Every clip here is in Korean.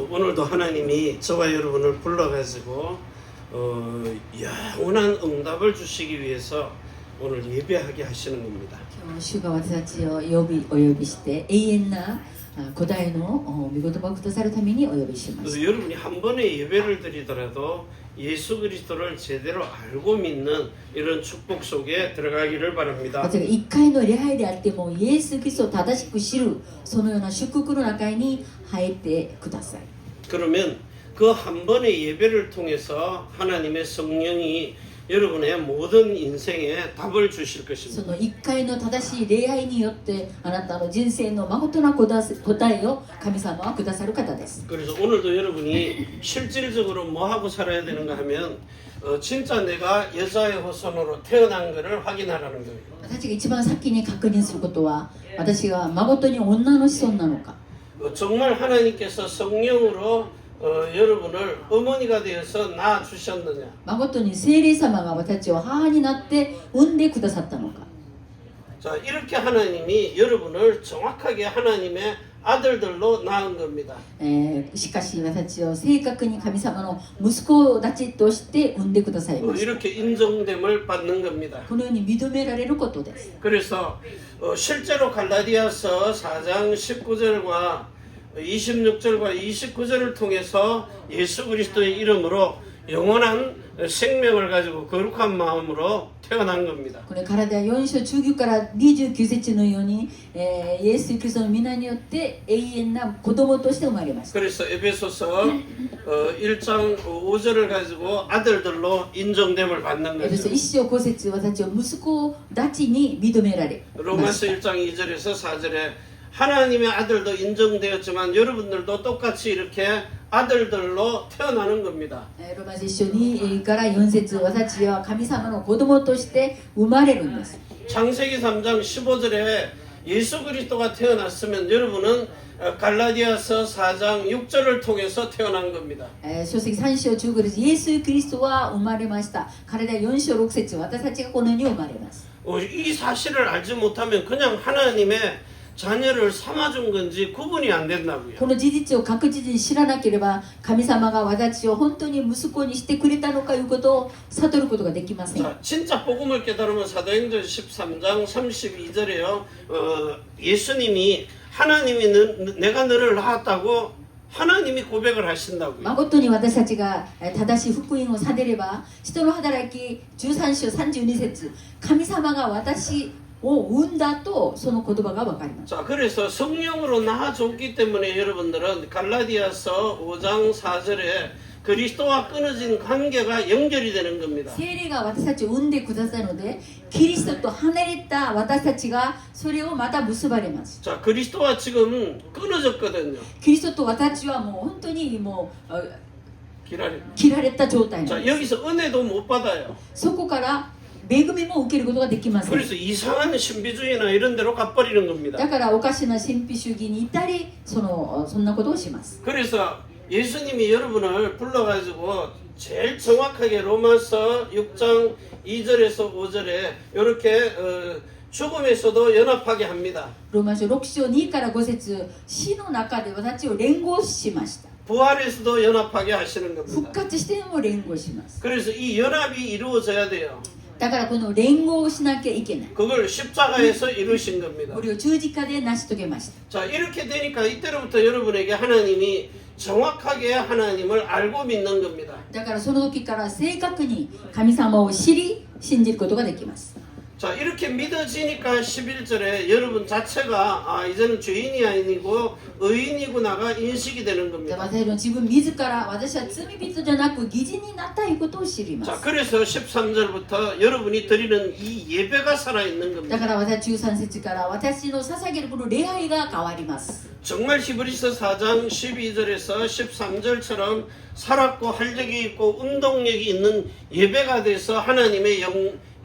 오늘도 하나님이 저와 여러분을 불러가지고 영원한 응답을 주시기 위해서 오늘 예배하게 하시는 겁니다. 主が私たちをお呼びして永遠な答えの御言葉をくださるためにお呼びします。 그래서 여러분이 한 번의 예배를 드리더라도 예수 그리스도를 제대로 알고 믿는 이런 축복 속에 들어가기를 바랍니다. 私が一回の礼拝であってもイエス・キリストを正しく知るそのような祝福の中に入ってください。 그러면 그 한 번의 예배를 통해서 하나님의 성령이 여러분의 모든 인생에 답을 주실 そ 것입니다. の一回の正しい礼拝によってあなたの人生の誠な答えを神様はくださる方です。 그래서 오늘도 여러분이 실질적으로 뭐 하고 살아야 되는가 하면 진짜 내가 여자의 후손으로 태어난 것을 확인하라는 거예요. 私が一番先に確認することは私が誠に女の子孫なのか 정말 하나님께서 성령으로 여러분을 어머니가 되어서 낳아 주셨느냐? 誠に聖霊様が私たちを母になって産んでくださったのか 자, 이렇게 하나님이 여러분을 정확하게 하나님의 아들들로 낳은 겁니다. しかし私たちを正確に神様の息子たちとして産んでくださいました 이렇게 인정됨을 받는 겁니다. このように認められることです 그래서 실제로 갈라디아서 4장 19절과 26절과 29절을 통해서 예수 그리스도의 이름으로 영원한 생명을 가지고 거룩한 마음으로 태어난 겁니다. これからでは4章19から29節のように、イエス・キリストの皆によって永遠な子供として生まれました 그래서 에베소서 1장 5절을 가지고 아들들로 인정됨을 받는 エペソ 거죠. 1章5節私たちを息子たちに認められま 로마서 した 1장 2절에서 4절에 하나님의 아들도 인정되었지만 여러분들도 똑같이 이렇게 아들들로 태어나는 겁니다. ローマ書1章2から4節私たちは神様の子供として生まれるんです 창세기 3장 15절에 예수 그리스도가 태어났으면 여러분은 갈라디아서 4장 6절을 통해서 태어난 겁니다. 書籍3章15節イエス・キリストは生まれました彼ら4章6節私たちがこのように生まれます 이 사실을 알지 못하면 그냥 하나님의 자녀를 삼아준 건지 구분이 안 된다고요. この事実を確実に知らなければ神様が私たちを本当に息子にしてくれたのかいうことを悟ることができません 자, 진짜 복음을 깨달으면 사도행전 13장 32절에요. 예수님이 하나님이 내가 너를 낳았다고 하나님이 고백을 하신다고요. 誠に私たちが正しい福音を悟れば人の働き13章32節神様が私を産んだとその言葉が分かります 자, 그래서 성령으로 낳아줬기 때문에 여러분들은 갈라디아서 5장 4절에 그리스도와 끊어진 관계가 연결이 되는 겁니다. 聖霊が私たちを産んでくださるのでキリストと離れた私たちがそれをまた結ばれます 자, 그리스도와 지금 끊어졌거든요. キリストと私たちはもう本当にもう기다려. 切られた状態なん 자, です 여기서 은혜도 못 받아요. そこから恵みも受けることができません 그래서 이상한 신비주의나 이런 데로 가버리는 겁니다. だからおかしな神秘主義にいたりそんなことをします 그래서 예수님이 여러분을 불러가지고 제일 정확하게 로마서 6장 2절에서 5절에 이렇게 죽음에서도 연합하게 합니다. ローマ書6章2から5節死の中で私たちを連合しました 부활에서도 연합하게 하시는 復 겁니다. 活しても連合します 그래서 이 연합이 이루어져야 돼요. だからこの連合をしなきゃいけない 그걸 십자가에서 이루신 겁니다. これを十字架で成し遂げました 자, 이렇게 되니까 이때로부터 여러분에게 하나님이 정확하게 하나님을 알고 믿는 겁니다. だからその時から正確に神様を知り信じることができます 자, 이렇게 믿어지니까 11절에 여러분 자체가 이제는 죄인이 아니고 의인이구나가 인식이 되는 で 겁니다. 私の自分自ら私は罪人じゃなく義人になったということを知りま 자, す 그래서 13절부터 여러분이 드리는 이 예배가 살아있는 だ 겁니다. から私13節から私の捧げるこの礼拝が変わります 정말 히브리서 4장 12절에서 13절처럼 살았고 활력이 있고 운동력이 있는 예배가 돼서 하나님의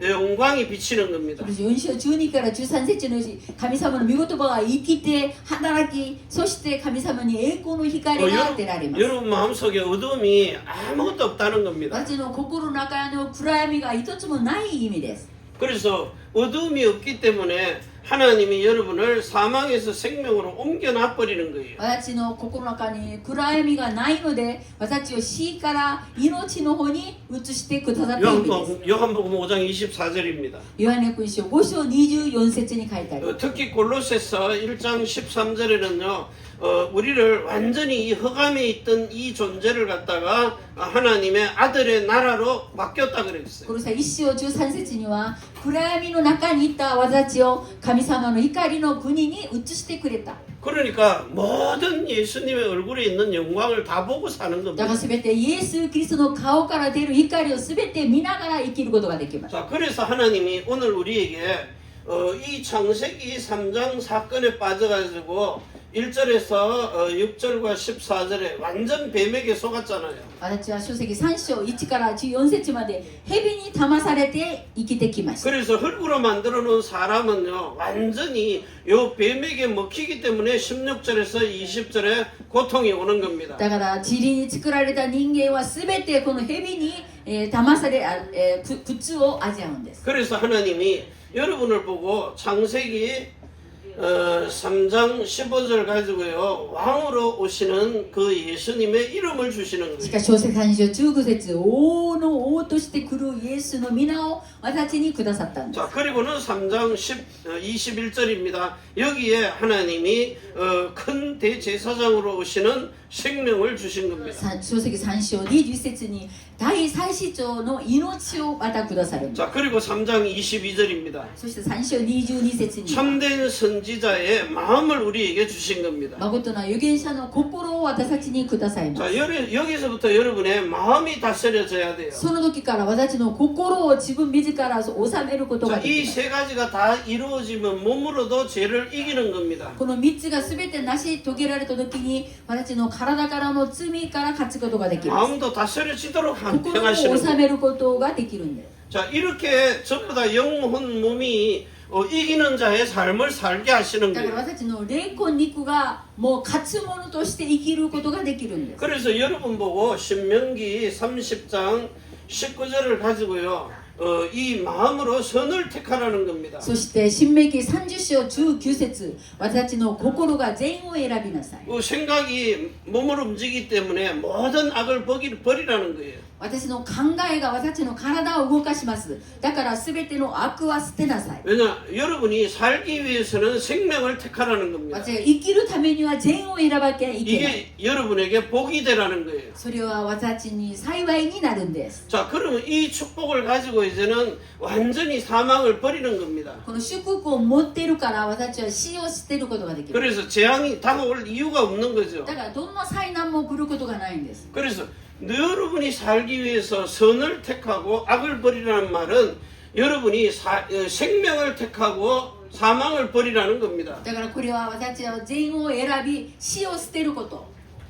영광이 비치는 겁니다. 4章12から13節のうち、神様の御言葉は生きて働き、そして神様に栄光の光が当てられます。 여러분 마음속에 어둠이 아무것도 없다는 겁니다. 私の心の中の暗闇が一つもない意味です。 그래서 어둠이 없기 때문에 하나님이 여러분을 사망에서 생명으로 옮겨놔 버리는 거예요. 私の心の中に暗闇がないので、私を死から命の方に移してくださった意味です。 요한복음 5장 24절입니다. ヨハネ福音書5章24節に書いてあります。 특히 골로새서 1장 13절에는요. 우리를 완전히 이 흑암에 있던 이 존재를 갖다가 하나님의 아들의 나라로 바뀌었다 그랬어요. この1章13節には、暗闇の中にいた私を神様の光の国に移してくれた。 그러니까 모든 예수님의 얼굴에 있는 영광을 다 보고 사는 だ 겁니다. からすべてイエス・キリストの顔から出る光をすべて見ながら生きることができます。 자, 그래서 하나님이 오늘 우리에게 이 창세기 3장 사건에 빠져가지고 1절에서 6절과 14절에 완전 뱀에게 속았잖아요. 私は書籍3章1から14節まで蛇に騙されて生きてきました。 그래서 흙으로 만들어 놓은 사람은요 완전히 요 뱀에게 먹히기 때문에 16절에서 20절에 고통이 오는 겁니다. だから塵に作られた人間はすべてこの蛇に騙され苦痛を味わうんです。 그래서 하나님이 여러분을 보고 창세기 3장 15절 가지고요 왕으로 오시는 그 예수님의 이름을 주시는 し 거예요. かし書籍3章15節王の王として来るイエスの皆を私にくださったんです。 자, 그리고는 3장 21절입니다. 여기에 하나님이 큰 대제사장으로 오시는 생명을 주신 겁니다. 書籍3章21節に大祭司長の命をまたくださるんです。 자, 그리고 3장 22절입니다. そして3章22節に 참된 선지자의 마음을 우리에게 주신 겁니다. 誠な預言者の心を私たちにくださいます。 자, 여기서부터 여러분의 마음이 다스려져야 돼요. その時から私の心を自分自ら治めることが 자, でき 이 ます。 세 가지가 다 이루어지면 몸으로도 죄를 이기는 겁니다. この3つが全て成し遂げられた時に私の体からも罪から勝つことができます。 마음도 다스려지도록 心を 행하시는 治 거예요. めることができるんです。 자, 이렇게 전부 다 영혼 몸이 이기는 자의 삶을 살게 하시는 だから 거예요. 私たちの霊魂肉がもう勝つ者として生きることができるんです。 그래서 여러분 보고 신명기 30장 19절을 가지고요. 이 마음으로 선을 택하라는 겁니다. そして新明記30章19節私たちの心が善を選びなさい。 생각이 몸을 움직이기 때문에 모든 악을 버리라는 거예요. 私の考えが私たちの体を動かします。だから全ての悪は捨てなさい。 왜냐, 여러분이 살기 위해서는 생명을 택하라는 겁니다. 私が生きるためには善を選ばなきゃいけない。 이게 여러분에게 복이 되라는 거예요. それは私たちに幸いになるんです。 자, 그러면 이 축복을 가지고 이제는 완전히 사망을 버리는 겁니다. この祝福を持っているから私たちは死を捨てることができる。 그래서 재앙이 다가올 이유가 없는 거죠. だからどんな災難も来ることがないんです。 그래서 여러분이 살기 위해서 선을 택하고 악을 버리라는 말은 여러분이 생명을 택하고 사망을 버리라는 겁니다. だからこれは私たちは善を選び死を捨てること。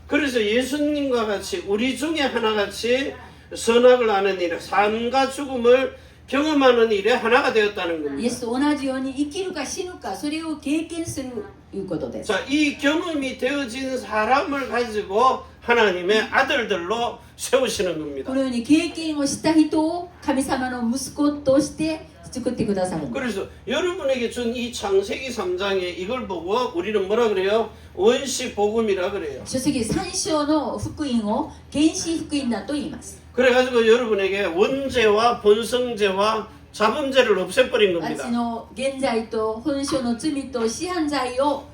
그래서 예수님과 같이 우리 중에 하나같이 선악을 아는 일에 삶과 죽음을 경험하는 일에 하나가 되었다는 イ 겁니다. エスと同じように生きるか死ぬかそれを経験するということです。 자, 이 경험이 되어진 사람을 가지고 하나님의 아들들로 세우시는 こ 겁니다. のように経験をした人を神様の息子として作ってくださるんです。 그래서 여러분에게 준 이 창세기 3장에 이걸 보고 우리는 뭐라 그래요? 원시 복음이라 그래요. 書籍3章の福音を原始福音だと言います。 그래가지고 여러분에게 원죄와 본성죄와 자범죄를 없애버린 私 겁니다. の現在と本書の罪と師範罪を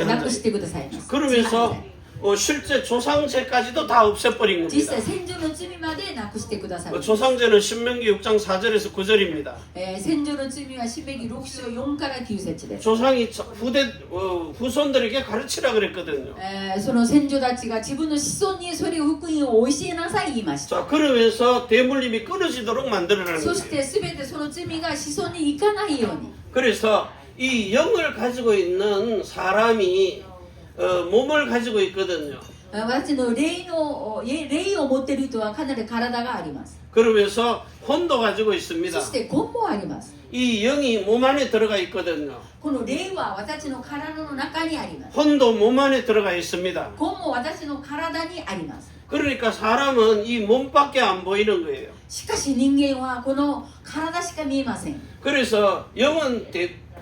なくしてくださいます。 그러면서 실제 조상죄까지도 다 없애버린 実 겁니다. 際先祖の罪までなくしてくださる。 조상죄는 신명기 6장 4절에서 9절입니다. 先祖の罪は新明記6章4から9節です。 조상이 후손들에게 가르치라 그랬거든요. その先祖たちが自分の子孫にそれを福音を教えなさい言いました。 자, 그러면서 대물림이 끊어지도록 만들어라는 そ 거예요. して全てその罪が子孫に行かないように。 그래서 이 영을 가지고 있는 사람이 몸을 가지고 있거든요. 私の霊を持っている人はかなり体があります。 그러면서 혼도 가지고 そ 있습니다. して魂もあります。 이 영이 몸 안에 들어가 있거든요. この霊は私の体の中にあります。 혼도 몸 안에 들어가 있습니다. 魂も私の体にあります。 그러니까 사람은 이 몸밖에 안 보이는 거예요. しかし人間はこの体しか見えません。 그래서 영은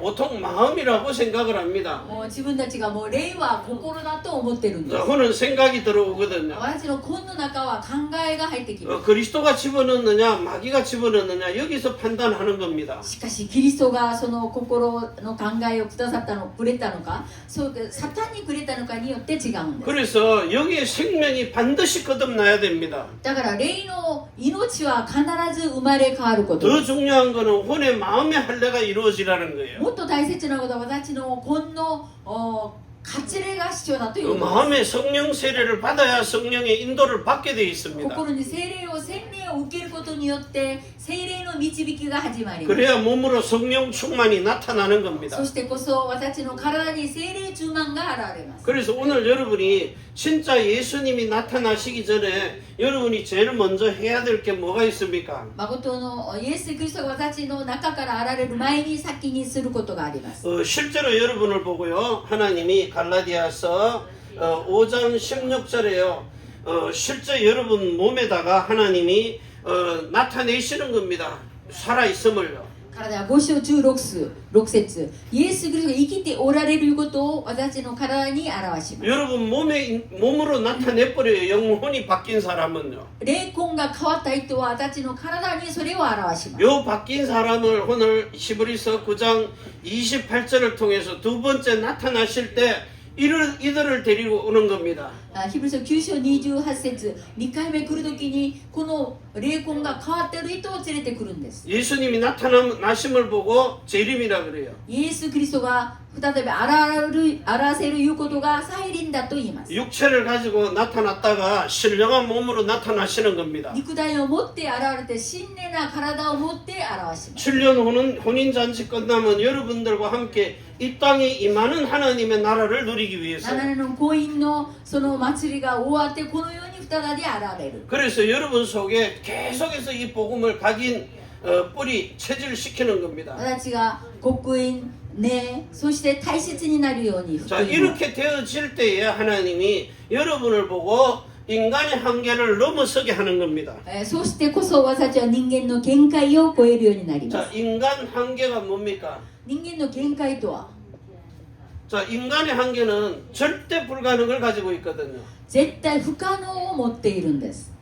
보통 마음이라고 생각을 합니다. もう自分たちがもう霊は心だと思ってるんです。 그는 생각이 들어오거든요. 私の魂の中は考えが入ってきます。 그리스도가 집어넣느냐 마귀가 집어넣느냐 여기서 판단하는 겁니다. しかしキリストがその心の考えをくださったのくれたのか、そうサタンにくれたのかによって違うんです。 그래서 여기에 생명이 반드시 거듭나야 됩니다. だから霊の命は必ず生まれ変わること。 더 중요한 거는 혼의 마음의 할례가 이루어지라는 거예요. もっと大切なことは私の魂の割礼が必要だという 그 ことです。 마음의 성령 세례를 받아야 성령의 인도를 받게 돼 있습니다. 心に聖霊を洗礼を受けることによって聖霊の導きが始まります。 그래야 몸으로 성령 충만이 나타나는 겁니다. そしてこそ私の体に聖霊充満が現れます。 그래서 오늘 여러분이 진짜 예수님이 나타나시기 전에 여러분이 제일 먼저 해야 될 게 뭐가 있습니까? 誠のイエス・キリストが私の中から現れる前に先にすることがあります。 실제로 여러분을 보고요. 하나님이 갈라디아서 5장 16절에요. 실제 여러분 몸에다가 하나님이 나타내시는 겁니다. 살아있음을요. 体は5章16節イエス・キリストが生きておられることを私の体に表します。 여러분 몸으로 나타내버려요. 영혼이 바뀐 사람은요. 霊魂が変わった人は私の体にそれを表します。 요 바뀐 사람을 오늘 히브리서 9장 28절을 통해서 두 번째 나타나실 때 이들을 데리고 오는 겁니다. ヒブリ書9章28節2回目来るときにこの霊魂が変わっている人を連れてくるんです。 예수님이 나타나심을 보고 재림이라 그래요. イエス・キリストが再び現せるいうことが再臨だと言います。 육체를 가지고 나타났다가 신령한 몸으로 나타나시는 겁니다. 肉体を持って現れて神霊な体を持って表します。 7년 후는 혼인잔치 끝나면 여러분들과 함께 이 땅에 임하는 하나님의 나라를 누리기 위해서 7年の婚姻のその祭りが終わってこのように再び現れる。 그래서 여러분 속에 계속해서 이 복음을 각인 뿌리 체질시키는 겁니다. 私が刻印ね、そして大切になるように福 자 音を 이렇게 되어질 때에 하나님이 여러분을 보고 인간의 한계를 넘어서게 하는 겁니다. そしてこそ私たちは人間の限界を超えるようになりま 자 す。 인간 한계가 뭡니까? 人間の限界とは 자 인간의 한계는 절대 불가능을 가지고 있거든요. 絶対不可能を持っているんです。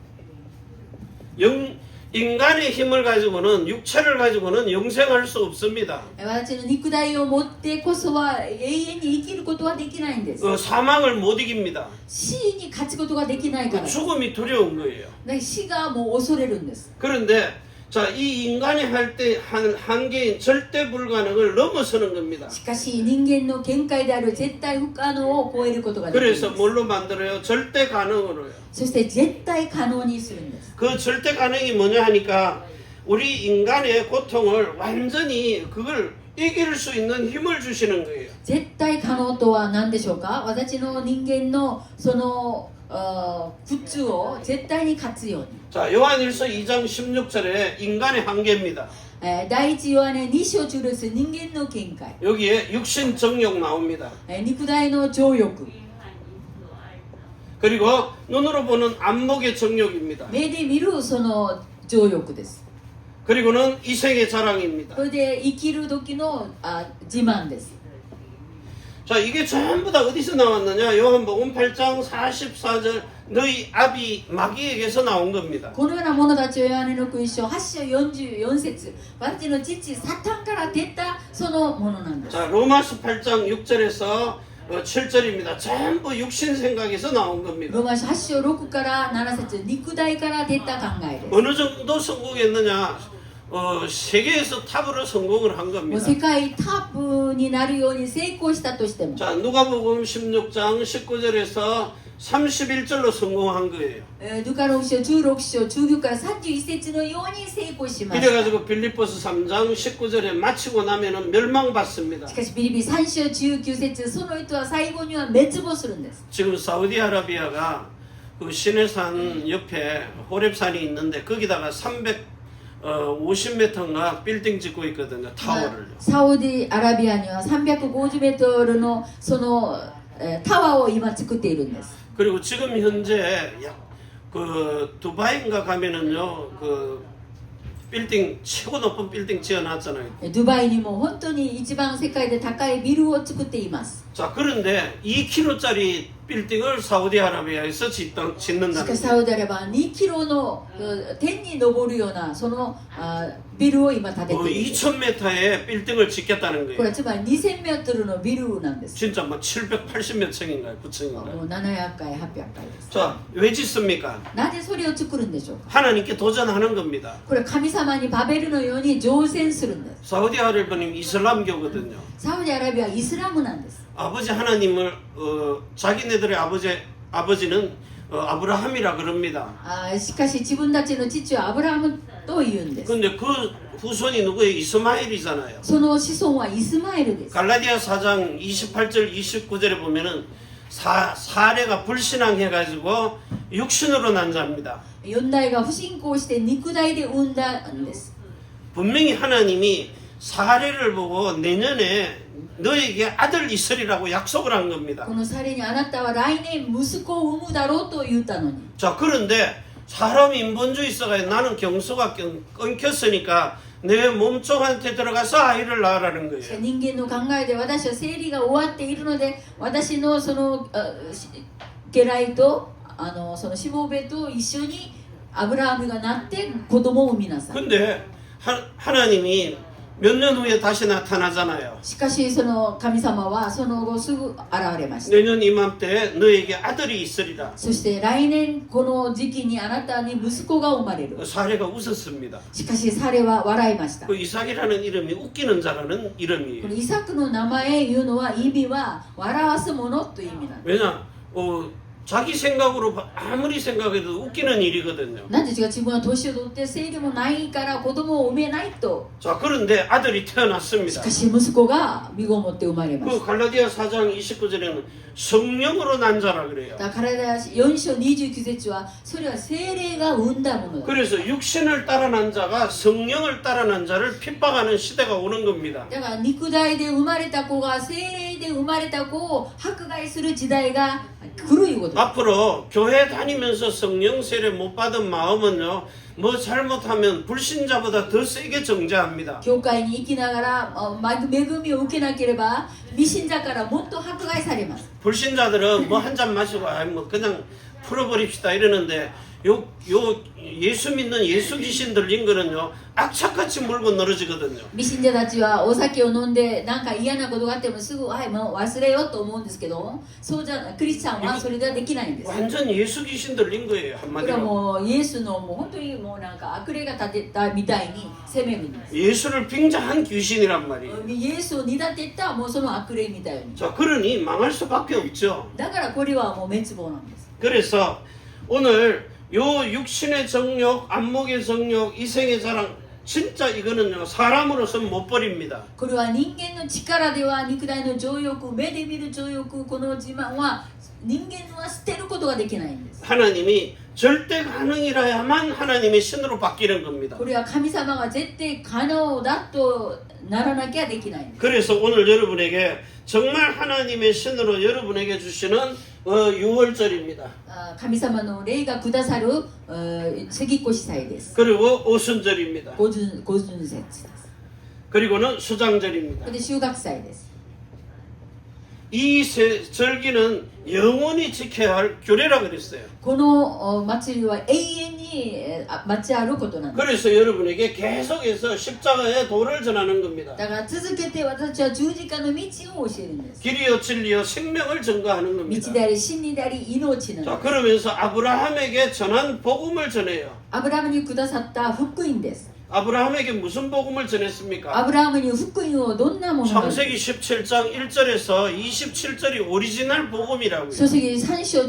인간의 힘을 가지고는 육체를 가지고는 영생할 수 없습니다. 私の肉体を持ってこそは永遠に生きることはできないんです。 사망을 못 이깁니다. 死に勝つことができないから。 죽음이 두려운 거예요. 死がもう恐れるんです。 그런데 자, 이 인간이 할 때 한계인 절대 불가능을 넘어서는 겁니다. しかし人間の限界である絶対不可能を超えることができるんです。 그래서 뭘로 만들어요? 절대 가능으로요. そして絶対可能にするんです。 그 절대 가능이 뭐냐 하니까 우리 인간의 고통을 완전히 그걸 이길 수 있는 힘을 주시는 거예요. 絶対可能とは何でしょうか。私の人間のその苦痛を絶対に勝つように。 자, 요한일서 2장 16절에 인간의 한계입니다. 第一ヨハネ2章16節人間の限界。 여기에 육신 정욕 나옵니다. 肉体の情欲。 그리고 눈으로 보는 안목의 정욕입니다. 目で見るその情欲です。 그리고는 이생의 자랑입니다. それで生きる時の自慢です。 자, 이게 전부 다 어디서 나왔느냐? 요한복음 8장 44절 너희 아비 마귀에게서 나온 겁니다. このような者たちをヨハネの福音書8章44節私の父サタンから出たそのものなんです。 자, 로마서 8장 6절에서 7절입니다. 전부 육신 생각에서 나온 겁니다. ローマ書8章6から7節肉体から出た考えです。 어느 정도 성공했느냐? 세계에서 탑으로 성공을 한 もう 겁니다. 世界タップになるように成功したとしても 자, 누가복음 16장 19절에서 31절로 성공한 거예요. ルカ6章16章19から31節のように成功しました。 이래가지고 빌립보서 3장 19절에 마치고 나면은 멸망받습니다. しかしピリピ3章19節その人は最後には滅亡するんです。 지금 사우디아라비아가 그 시내산 옆에 호렙산이 있는데 거기다가 350m인가 빌딩 짓고 있거든요. 타워를요. サウジアラビアには350メートルのそのタワーを今作っているんです。 그리고 지금 현재 그 두바이인가 가면은요 그 빌딩 최고 높은 빌딩 지어놨잖아요. ドバイにも本当に一番世界で高いビルを作っています。 자 그런데 2km짜리 빌딩을 사우디아라비아에서 し 짓는다는 かし 거예요. サウジアラビアは2キロの天に昇るようなそのビルを今建てている。 2000m의 빌딩을 짓겠다는 これ 거예요. はつまり2000メートルのビルなんです。 진짜 뭐 780몇 층인가요? も 9층인가요? う700回800回です。 자 왜 짓습니까? なぜそれを作るんでしょうか。 하나님께 도전하는 겁니다. これは神様にバベルのように乗船するんです。 사우디아라비아는 이슬람교거든요. サウジアラビアはイスラムなんです。 아버지 하나님을 자기네들의 아버지는 아브라함이라 그럽니다. しかし自分たちの父はアブラハムと言うんです。 근데 그 후손이 누구예요? 이스마엘이잖아요. その子孫はイスマエルです。 갈라디아 4장 28절 29절에 보면은 사례가 불신앙해가지고 육신으로 난 자입니다. 4代が不信仰して肉体で産んだんです。 분명히 하나님이 사례를 보고 내년에 너에게 아들 있으리라고 약속을 한 겁니다. このサレにあなたは来年息子を産むだろうと言ったのに。 자 그런데 사람 인본주의서가 나는 경소가 끊겼으니까 내 몸종한테 들어가서 아이를 낳으라는 거예요. 人間の考えで私は生理が終わっているので私のその家来とそのしもべと一緒にアブラハムがなって子供を産みなさい。 근데 하나님이 몇 년 후에 다시 나타나잖아요. しかしその神様はその後すぐ現れました。 내년 이맘때 너에게 아들이 있으리라. そして来年この時期にあなたに息子が生まれる。 사례가 웃었습니다. しかしサレは笑いました。 그 이삭이라는 이름이 웃기는 자라는 こ 이름이에요. のイサクの名前いうのは意味は笑わすものという意味なんです。 왜냐? 자기 생각으로 아무리 생각해도 웃기는 일이거든요. なんで自分は年を取って生理もないから子供を産めないと。 자 그런데 아들이 し 태어났습니다. かし息子が身ごもって生まれまし 그 갈라디아 4장 29절에는 성령으로 난 자라 그래요. た。だから4章29節はそれは精霊が産んだものだ。 그래서 육신을 따라 난 자가 성령을 따라 난 자를 핍박하는 시대가 오는 겁니다. だから肉体で生まれた子が精霊で生まれた子を迫害する時代が来るいうこと。 앞으로 교회 다니면서 성령 세례 못 받은 마음은요, 뭐 잘못하면 불신자보다 더 세게 정죄합니다. 教会に行きながら恵みを受けなければ未信者からもっと迫害されます。 불신자들은 뭐 한 잔 마시고 뭐 그냥 풀어버립시다 이러는데 요 예수 믿는 예수 귀신 들린 거는요 악착같이 물고 늘어지거든요. 未信者たちはお酒を飲んでなんか嫌なことがあってもすぐもう忘れようと思うんですけど、そうじゃクリスチャンはそれではできないんです。 완전 예수 귀신 들린 거예요 これは 한마디로. もうイエスのもう本当にもうなんか悪霊が立てたみたいに責めるんです。 예수를 빙자한 귀신이란 말이에요. イエスを煮立てたもうその悪霊みたいに。 자 그러니 망할 수밖에 없죠. だからこれはもう滅亡なんです。 그래서 오늘 요 육신의 정욕, 안목의 정욕, 이생의 자랑 진짜 이거는요 사람으로서는 못 버립니다. これは人間の力では肉体の情欲、目で見る情欲、この自慢は人間は捨てることができないんです。 하나님이 절대 가능이라야만 하나님의 신으로 바뀌는 겁니다. これは神様が絶対可能だとならなきゃできないんです。 그래서 오늘 여러분에게 정말 하나님의 신으로 여러분에게 주시는 6월절입니다. 神様の霊がくださる杉越祭です。 그리고 오순절입니다. 五旬節です。 그리고는 수장절입니다. これで収穫祭です。 이 절기는 영원히 지켜야 할 규례라 그랬어요. この祭りは永遠に待ちあることなんです。 그래서 여러분에게 계속해서 십자가의 도를 전하는 겁니다. だから続けて私たちは十字架の道を教えるんです。 길이요 진리요 생명을 증거하는 道 겁니다. であり真理であり命な 자 のです。 그러면서 아브라함에게 전한 복음을 전해요. アブラハムにくださった福音です。 아브라함에게 무슨 복음을 전했습니까? アブラハムに福音をどんなものなのか。 창세기 17장 1절에서 27절이 오리지널 복음이라고요. 創世記3章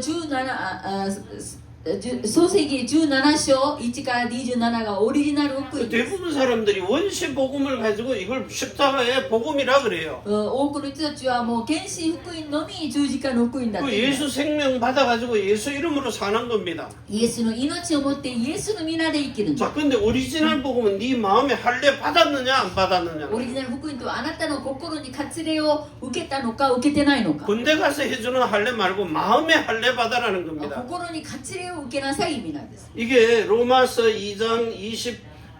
創世記17章1から27がオリジナル福音です。 대부분 사람들이 원시 복음을 가지고 이걸 십자가의 복음이라 그래요. 多くの人たちはもう原始福音のみ十字架の福音だっ 그 て言う。 예수 생명 받아가지고 예수 이름으로 사는 겁니다. イエスの命を持ってイエスの皆で生きるんだ。 자, 근데 오리지널 복음은 네 마음에 할례 받았느냐 안 받았느냐. オリジナル福音とはあなたの心に割礼を受けたのか受けてないのか。 군대 가서 해주는 할례 말고 마음에 할례 받아라는 겁니다. 心に割礼を受けなさい意味なんです。 이게 로마서 2장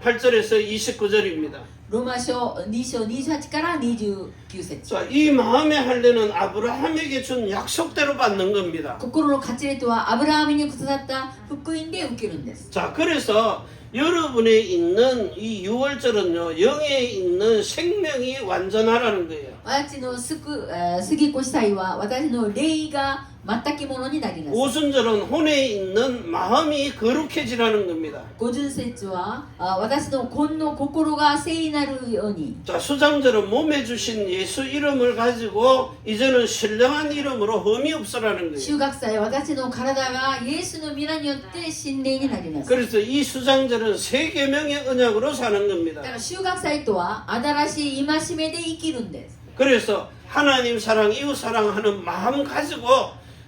28절에서 29절입니다. ローマ書2章28から29節。 자, 이 마음의 할례는 아브라함에게 준 약속대로 받는 겁니다. 心の割礼とはアブラハムに下った福音で受けるんです。 자, 그래서 여러분에 있는 이 6월절은요, 영에 있는 생명이 완전하라는 거예요. 私の杉越祭は私の霊が全きものになります。 오순절은 혼에 있는 마음이 거룩해지라는 겁니다. 五巡節は私の魂の心が聖になるように。 자, 수장절은 몸에 주신 예수 이름을 가지고 이제는 신령한 이름으로 흠이 없으라는 거예요. 収穫祭は私の体がイエスの皆によって神霊になります。 그래서 이 수장절은 세 계명의 언약으로 사는 だ 겁니다. から収穫祭とは新しい戒めで生きるんです。 그래서 하나님 사랑, 이웃 사랑하는 마음 가지고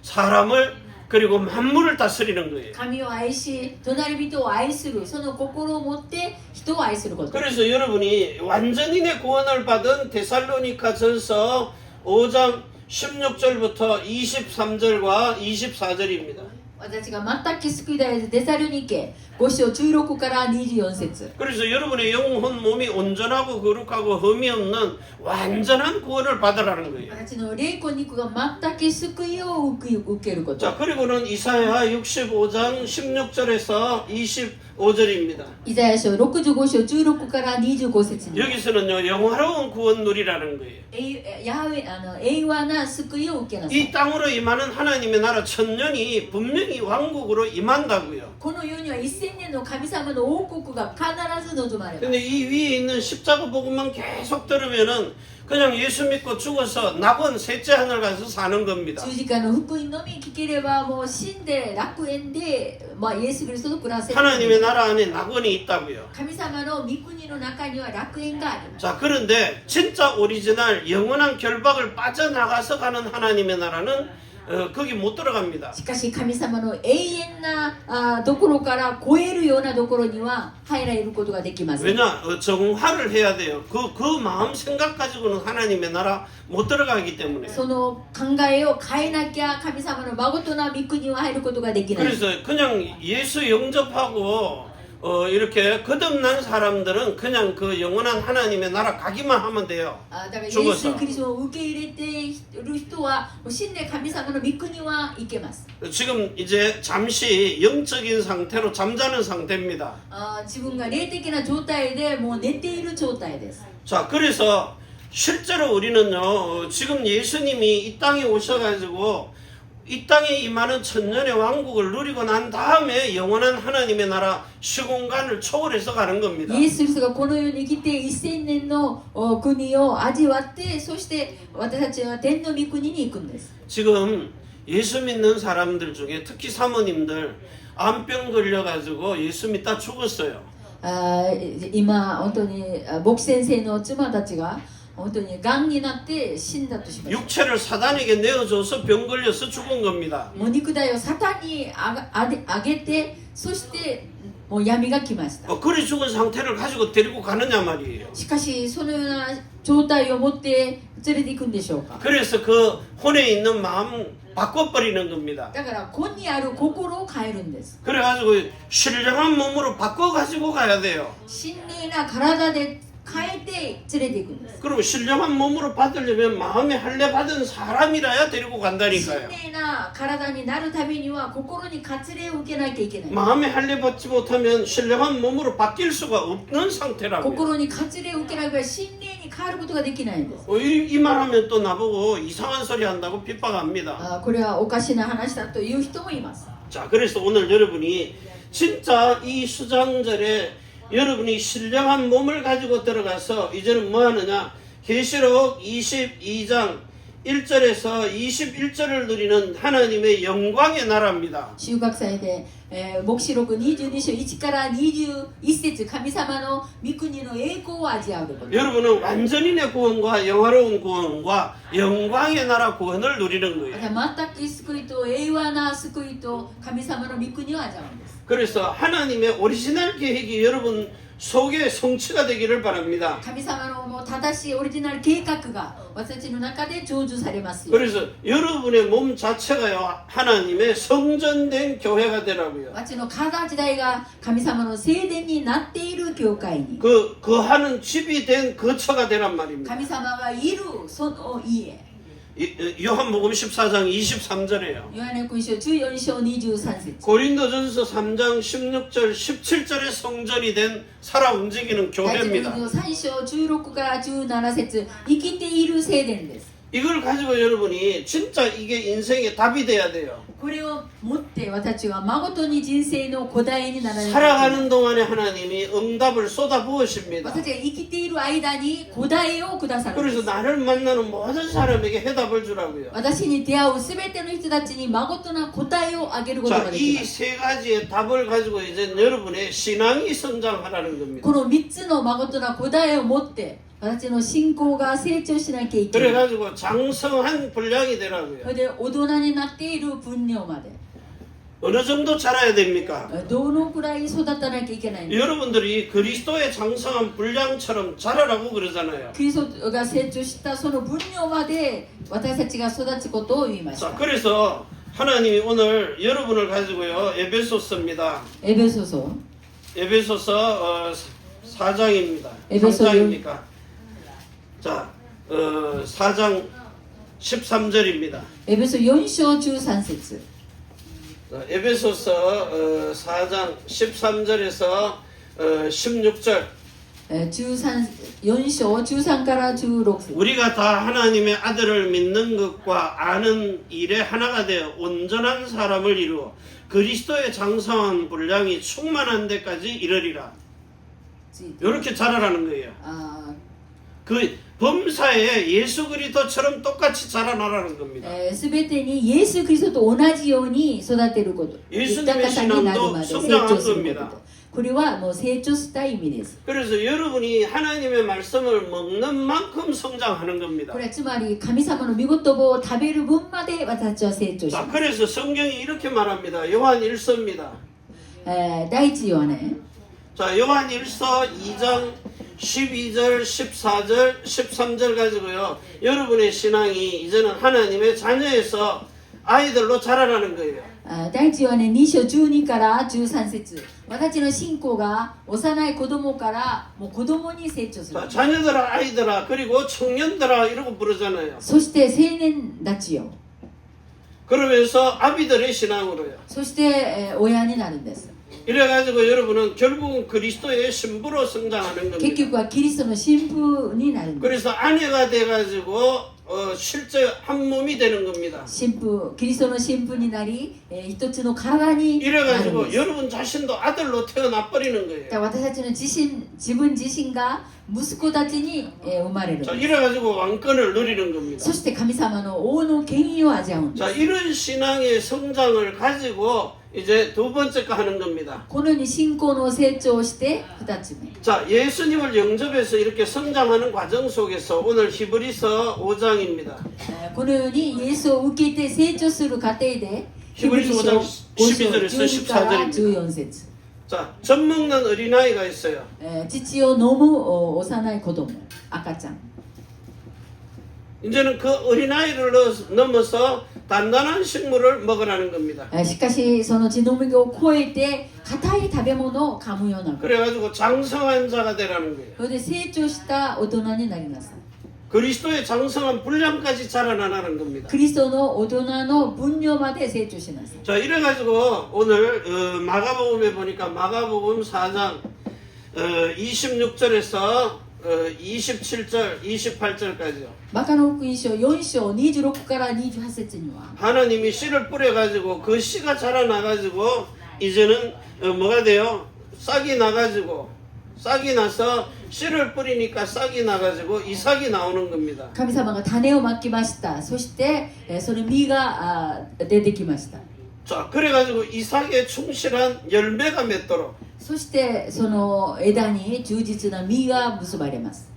사람을 그리고 만물을 다스리는 거예요. 神を愛し、隣人を愛する、その心を持って人を愛すること。 그래서 여러분이 완전인의 구원을 받은 데살로니가 전서 5장 16절부터 23절과 24절입니다. 私が全く救い出るデサルニケ5章16から24節。 그래서 여러분의 영혼 몸이 온전하고 거룩하고 흠이 없는 완전한 구원을 받으라는 거예요. 私の霊魂肉が全く救いを受けること。 자, 그리고는 이사야 65장 16절에서 25절입니다. イザヤ書65章16から25節に 여기서는요, 영화로운 구원 누리라는 거예요. 永遠な救いを受けなさい。 이 땅으로 임하는 하나님의 나라 천년이 분명히 왕국으로 임한다고요. この世には1000年の神様の王国が必ず望まれます。 근데 이 위에 있는 십자가 복음만 계속 들으면은 그냥 예수 믿고 죽어서 낙원 셋째 하늘 가서 사는 겁니다. 十字架の福音のみ聞ければもう死んで楽園で、イエス・キリストと暮らせる。 하나님의 나라 안에 낙원이 있다고요. 神様の御国の中には楽園があります。 자, 그런데 진짜 오리지널 영원한 결박을 빠져나가서 가는 하나님의 나라는 거기 못 들어갑니다. しかし神様の永遠なところから超えるようなところには入られることができません。 왜냐? 정화를 해야 돼요. 그 마음 생각 가지고는 하나님의 나라 못 들어가기 때문에. その考えを変えなきゃ神様の誠な御国は入ることができない。 그래서 그냥 예수 영접하고 이렇게 거듭난 사람들은 그냥 그 영원한 하나님의 나라 가기만 하면 돼요. だからイエス・ 죽어서. キリストを受け入れている人はもう死んで神様の御国は行けます。 지금 이제 잠시 영적인 상태로 잠자는 상태입니다. 自分が霊的な状態でもう寝ている状態です。 자, 그래서 실제로 우리는요, 지금 예수님이 이 땅에 오셔가지고 이 땅에 임하는 천년의 왕국을 누리고 난 다음에 영원한 하나님의 나라 시공간을 초월해서 가는 겁니다. イエス・キリストがこの世に来て1000年の国を味わってそして私たちは天の御国に行くんです。 지금 예수 믿는 사람들 중에 특히 사모님들 암병 걸려가지고 예수 믿다 죽었어요. 今本当に牧師先生の妻たちが本当に癌になって死んだとしましょう。 육체를 사단에게 내어줘서 병 걸려서 죽은 겁니다. もう肉体をサタンにあげてそしてもう闇が来ました。 그리 죽은 상태를 가지고 데리고 가느냐 말이에요. しかしそのような状態を持って連れて行くんでしょうか。 그래서 그 혼에 있는 마음 바꿔버리는 겁니다. だから根にある心を変えるんです。 그래가지고 신령한 몸으로 바꿔가지고 가야 돼요. 神霊な体で変えて連れて行くんです。 그리고 신령한 몸으로 받으려면 마음에 할례 받은 사람이라야 데리고 간다니까요. 神霊な体になるためには心に割礼を受けなきゃいけない。 마음에 할례 받지 못하면 신령한 몸으로 바뀔 수가 없는 상태라고요. 心に割礼を受けなければ神霊に変わることができないんです。 이 말하면 또 나보고 이상한 소리 한다고 핍박합니다. これはおかしな話だという人もいます。 자, 그래서 오늘 여러분이 진짜 이 수장절에 여러분이 신령한 몸을 가지고 들어가서 이제는 뭐 하느냐? 계시록 22장 1절에서 21절을 누리는 하나님의 영광의 나라입니다. 収穫祭で、黙示録22章1から21節神様の御国の栄光を味わうこと。 여러분은 완전인의 구원과 영화로운 구원과 영광의 나라 구원을 누리는 거예요. 全く救いと平和な救いと神様の御国を味わうんです。 그래서 하나님의 오리지널 계획이 여러분 속에 성취가 되기를 바랍니다. 神様のもう正しいオリジナル計画が私たちの中で成就されますよ。 그래서 여러분의 몸 자체가요 하나님의 성전된 교회가 되라고요. 私の体自体が神様の聖殿になっている教会に 그 하는 집이 된 거처가 되란 말입니다. 神様がいるその家 요한복음 14장 23절이에요. ヨハネ福音書14章23節 고린도전서 3장 16절 17절의 성전이 된 살아 움직이는 第一コリン 교회입니다. ト3章16から17節生きている聖殿です。 이걸 가지고 여러분이 진짜 이게 인생의 답이 돼야 돼요. これを持って私たちは誠に人生の答えにならないといけない。 살아가는 동안에 하나님이 응답을 쏟아 부으십니다. 私たちが生きている間に答えをくださるんで 그래서 す。 나를 만나는 모든 사람에게 해답을 주라고요. 私に出会うすべての人たちに誠な答えをあげることが 자, でき 이 ます。 세 가지의 답을 가지고 이제 여러분의 신앙이 성장하라는 겁니다. この3つの誠な答えを持って私の信仰が成長しなきゃいけない。 그래가지고 장성한 분량이 そ 되라고요. れで大人になっている分量まで 어느 정도 자라야 됩니까? どのくらい育たなきゃいけないのか。 여러분들이 그리스도의 장성한 분량처럼 자라라고 그러잖아요. キリストが成長したその分量まで私たちが育つことを言いまし 자, た。 그래서 하나님이 오늘 여러분을 가지고요. 에베소서입니다. エベソソ 에베소서 4장입니다. 에베소 3장입니까? 자, 4장 13절입니다. エベソ4章13節 에베소서 4장 13절에서 16절 4章13から16節 우리가 다 하나님의 아들을 믿는 것과 아는 일에 하나가 되어 온전한 사람을 이루어 그리스도의 장성한 분량이 충만한 데까지 이르리라. 이렇게 자라라는 거예요. あ 그 범사에 예수 그리스도처럼 똑같이 자라나라는 겁니다. すべてにイエス・キリストと同じように育てること。イエス豊かさになるまで成長するこ 신앙도 と。これはもう成長した意味です。 그래서 여러분이 하나님의 말씀을 먹는 만큼 성장하는 こ 겁니다. れはつまり神様の御言葉を食べる分まで私たちは成長し 자, ます。 그래서 성경이 이렇게 말합니다. 요한 1서입니다. 第一はね、 자, 요한 1서 2장 12절, 14절, 13절 가지고요. 여러분의 신앙이 이제는 하나님의 자녀에서 아이들로 자라나는 거예요. 第一はね、2章12から13節私たちの信仰が幼い子供からもう子供に成長する。 자, 자녀들아, 아이들아, 그리고 청년들아 이러고 부르잖아요. そして青年たちよ。 그러면서 아비들의 신앙으로요. そして、親になるんです。 이래가지고 여러분은 결국은 그리스도의 신부로 성장하는 結 겁니다. 局はキリストの新婦になるんです。 그래서 아내가 돼가지고 실제 한 몸이 되는 겁니다. 新婦、キリストの新婦になり、一つの体になるん 이래가지고 です。 여러분 자신도 아들로 태어나 버리는 거예요. 私たちの自分自身が息子たちに、生まれるん 자, です。 이래가지고 왕권을 누리는 겁니다. そして神様の王の権威を味わうんです。 자, 이런 신앙의 성장을 가지고 이제 두 번째 거 하는 겁니다. このように信仰の成長をして2つ目。 자, 예수님을 영접해서 이렇게 성장하는 과정 속에서 오늘 히브리서 5장입니다. このようにイエスを受けて成長する過程でヒブリ書5章12절에서 12から14節 자, 젖 먹는 어린아이가 있어요. 父を飲む幼い子供赤ちゃん 이제는 그 어린아이를 넘어서 단단한 식물을 먹으라는 겁니다. しかしその血のみを超えて硬い食べ物を噛むようなこと 그래가지고 장성한 자가 되라는 거예요. それで成長した大人になります 그리스도의 장성한 분량까지 자라나라는 겁니다. キリストの大人の分量まで成長します 자, 이래가지고 오늘 마가복음에 보니까 마가복음 4장 26절에서 27절, 28절까지요. マカの福音書4章26から28節には 하나님이 씨를 뿌려가지고 그 씨가 자라나가지고 이제는 뭐가 돼요? 싹이 나가지고 싹이 나서 씨를 뿌리니까 싹이 나가지고 이삭이 나오는 겁니다. 神様が種をまきました。そしてその実が出てきました。 자, 그래가지고 이삭에 충실한 열매가 맺도록. そしてその枝に忠実な実が結ばれます。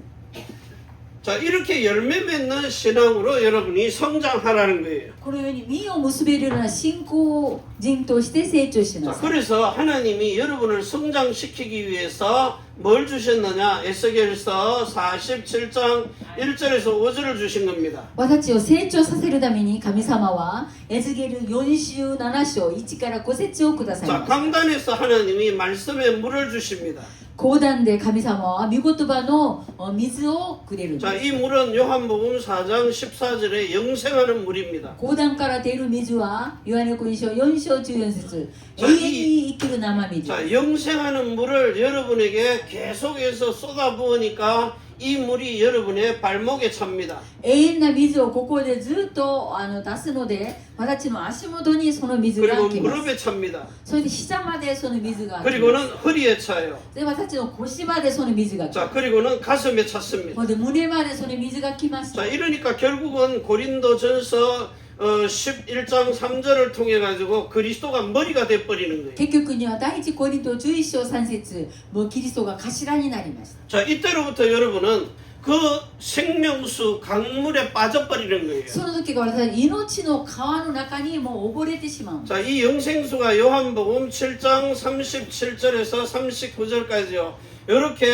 자, 이렇게 열매 맺는 신앙으로 여러분이 성장하라는 거예요. このように実を結べるような信仰人として成長しな 자, さい。 그래서 하나님이 여러분을 성장시키기 위해서 뭘 주셨느냐? 에스겔서 47장 1절에서 5절을 주신 겁니다. 私たちを成長させるために神様はエズゲル47章1から5節をください 자, ます。 강단에서 하나님이 말씀에 물을 주십니다. 講談で神様は御言葉の水をくれるんで 자, す。 이 물은 요한복음 4장 14절에 영생하는 물입니다. 講談から出る水はヨハネ福音書4章14節永さあ遠に生きる生水。 자, 영생하는 물을 여러분에게 계속해서 쏟아부으니까 이 물이 여러분의 발목에 찹니다. 永遠な水をここでずっと出すので私たちの足元にその水が 그리고 来ます。 무릎에 찹니다. それで膝までその水が来ます。 그리고는 허리에 차요. で私たちの腰までその水が来 자, ます。 그리고는 가슴에 찼습니다. で胸までその水が来まし 자, た。 이러니까 결국은 고린도전서 11장 3절을 통해 가지고 그리스도가 머리가 돼 버리는 거예요. 結局には第一コリント11章3節もうキリストが頭になりました。 자, 이때로부터 여러분은 그 생명수 강물에 빠져버리는 거예요. その時が私は命の川の中にもう溺れてしまう。 자, 이 영생수가 요한복음 7장 37절에서 39절까지요. 이렇게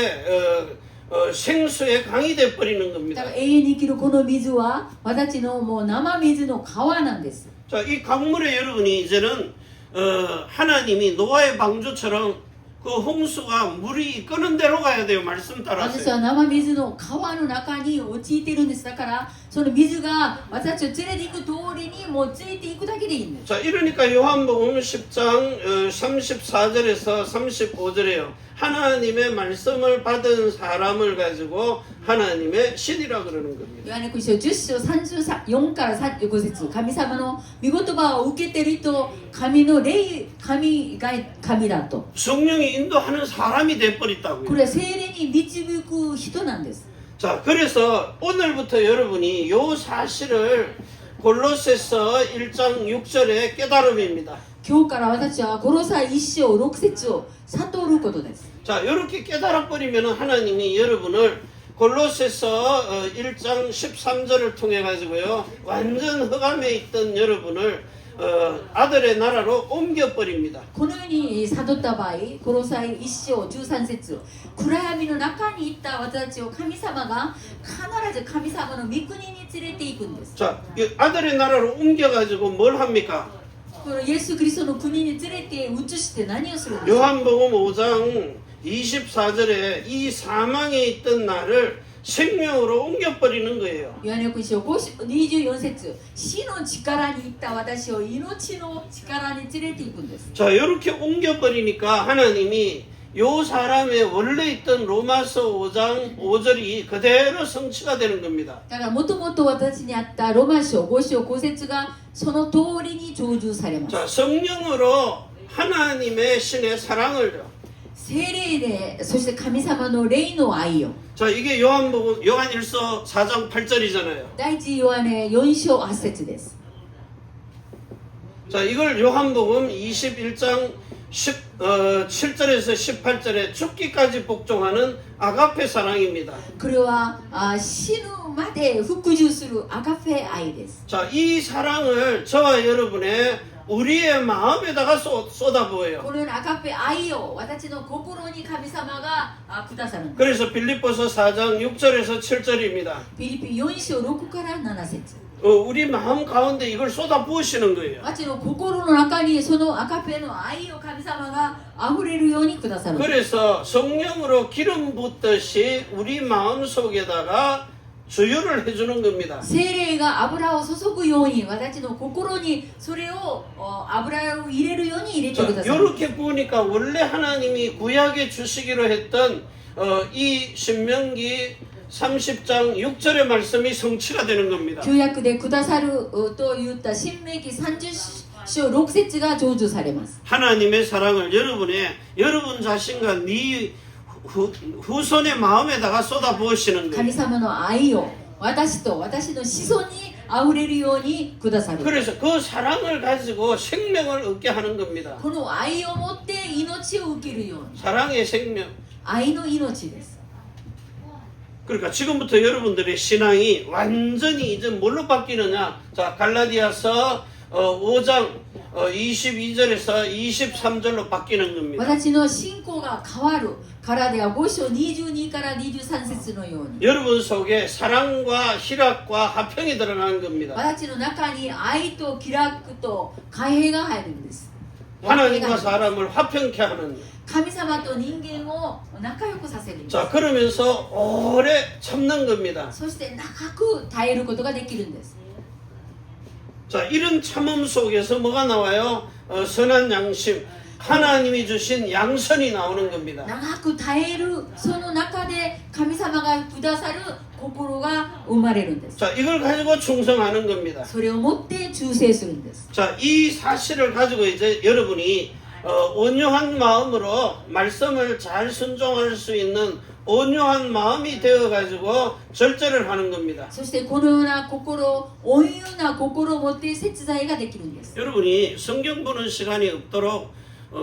생수의 강이 돼 버리는 だ 겁니다. から永遠に生きるこの水は私たちのもう生水の川なんです。 자, 이 강물에 여러분이 이제는 하나님이 노아의 방주처럼 그 홍수가 물이 끄는 대로 가야 돼요. 말씀 私 따라서. は生水の川の中に陥っているんです。だからその水が私たちを連れていく通りにもうついていくだけでいいんです。 자, 이러니까 요한복음 10장 34절에서 35절에요. 하나님의 말씀을 받은 사람을 가지고 하나님의 신이라 그러는 겁니다. ヨハネ福音書10章34から35節神様の御言葉を受けている人神の霊神が神だと。 성령이 인도하는 사람이 돼버렸다고요. これは聖霊に導く人なんです。 자, 그래서 오늘부터 여러분이 요 사실을 골로새서 1장 6절의 깨달음입니다. 今日から私たちはコロサイ1章6節を悟ることです。 자, 이렇게 깨달아버리면 하나님이 여러분을 골로새서 1장 13절을 통해 가지고요 완전 흑암에 있던 여러분을 아들의 나라로 옮겨버립니다. このように悟った場合、コロサイ1章13節暗闇の中にいった私たちを神様が必ず神様の御国に連れて行くんです。 자, 이 아들의 나라로 옮겨가지고 뭘 합니까? このイエス・キリストの国に連れて移して何をするんですか？ 요한복음 5장 24절에 이 사망에 있던 나를 생명으로 옮겨버리는 거예요. ヨハネ福音書24節死の力に行った私を命の力に連れて行くんです。 자, 이렇게 옮겨버리니까 하나님이 요 사람의 원래 있던 로마서 5장 5절이 그대로 성취가 되는 겁니다. だからもともと私にあったロマ書5章5節がその通りに成就されます。 자, 성령으로 하나님의 신의 사랑을요. 聖霊でそして神様の霊の愛を 자, 이게 요한일서 4장 8절이잖아요. 第一ヨハネ4章8節です。 자, 이걸 요한복음 21장 7절에서 18절에 죽기까지 복종하는 아가페 사랑입니다. これは死ぬまで服従するアガフェ愛です。 자, 이 사랑을 저와 여러분의 우리의 마음에다가 쏟아부어요. このようなアガフェ愛を私の心に神様がくださるんです。 그래서 빌립보서 4장 6절에서 7절입니다. フィリピン4章6から7節 우리 마음 가운데 이걸 쏟아부으시는 거예요. 私の心の中にそのアガフェの愛を神様が溢れるようにくださるんです。 그래서 성령으로 기름 붓듯이 우리 마음 속에다가 주유를 해주는 겁니다. 聖霊が油を注ぐように私の心にそれを油を入れるように入れてくださる。 이렇게 보니까 원래 하나님이 구약에 주시기로 했던 이 신명기 30장 6절의 말씀이 성취가 되는 겁니다. 旧約でくださると言った新明記30章6節が成就されます。 하나님의 사랑을 여러분 자신과 네 후손의 마음에다가 쏟아 부으시는 神 거예요. 様の愛を私と私の子孫にあふれるようにくださる。 그래서 그 사랑을 가지고 생명을 얻게 하는 겁니다. この愛を持って命を受けるように。 사랑의 생명. 愛の命です。 그러니까 지금부터 여러분들의 신앙이 완전히 이제 뭘로 바뀌느냐? 자, 갈라디아서 5장 22절에서 23절로 바뀌는 겁니다. 私の信仰が変わるからでは5章22から23節のように。 여러분 속에 사랑과 희락과 화평이 드러나는 겁니다. 私の中に愛と気楽と和平が入るんです。 하나님과 사람을 화평케 하는. 神様と人間を仲良くさせるんです。 자, 그러면서 오래 참는 겁니다. そして長く耐えることができるんです。 자, 이런 참음 속에서 뭐가 나와요? 선한 양심, 하나님이 주신 양선이 나오는 겁니다. 長く耐えるその中で神様がくださる心が生まれるんです。 자, 이걸 가지고 충성하는 겁니다. それをもって忠誠するんです。 자, 이 사실을 가지고 이제 여러분이 온유한 마음으로 말씀을 잘 순종할 수 있는 온유한 마음이 되어가지고 절제를 하는 겁니다. そしてこのような心、温柔な心を持って節罪ができるんです。 여러분이 성경 보는 시간이 없도록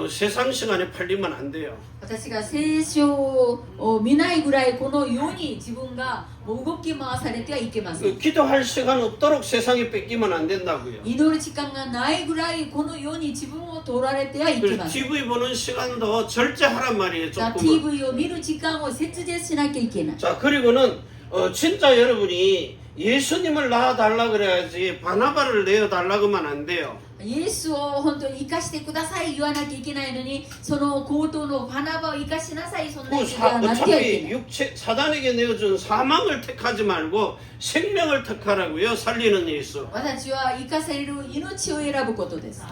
세상 시간에 팔리면 안 돼요. 私が聖書を見ないぐらいこの世に自分がもう動き回されてはいけません。 기도할 시간 없도록 세상에 뺏기면 안 된다고요. 祈る時間がないぐらいこの世に自分を取られてはいけ 그래서 ません。 TV 보는 시간도 절제하란 말이에요. じゃあ 조금은. TV を見る時間を節税しなきゃいけない。 자, 그리고는 진짜 여러분이 예수님을 낳아달라 그래야지 바나바를 내어달라 그러면 안 돼요. イエスを本当に生かしてください言わなきゃいけないのに、その高等のバナバを生かしなさい、そんな 그 意味ではなってはいけ 어차피 ない。 육체 사단에게 내어준 사망을 택하지 말고 생명을 택하라고요. 살리는 예수. 私は生かされる命を選ぶことです。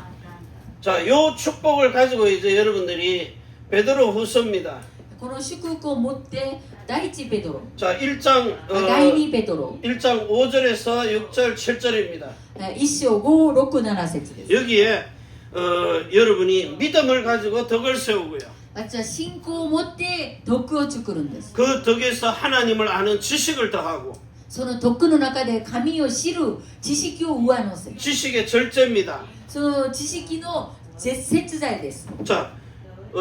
자, 요 축복을 가지고 이제 여러분들이 베드로 후서입니다. この祝福を持って第一ペトロ、 자, 1장 第二ペトロ、 1장 5절에서 6절 7절입니다. 1章5、6、7節です。 여기에 여러분이 믿음을 가지고 덕을 세우고요. 私は信仰を持って徳を作るんです。 그 덕에서 하나님을 아는 지식을 더하고 その徳の中で神を知る知識を上乗せ。 지식의 절제입니다. その知識の節罪です。 자,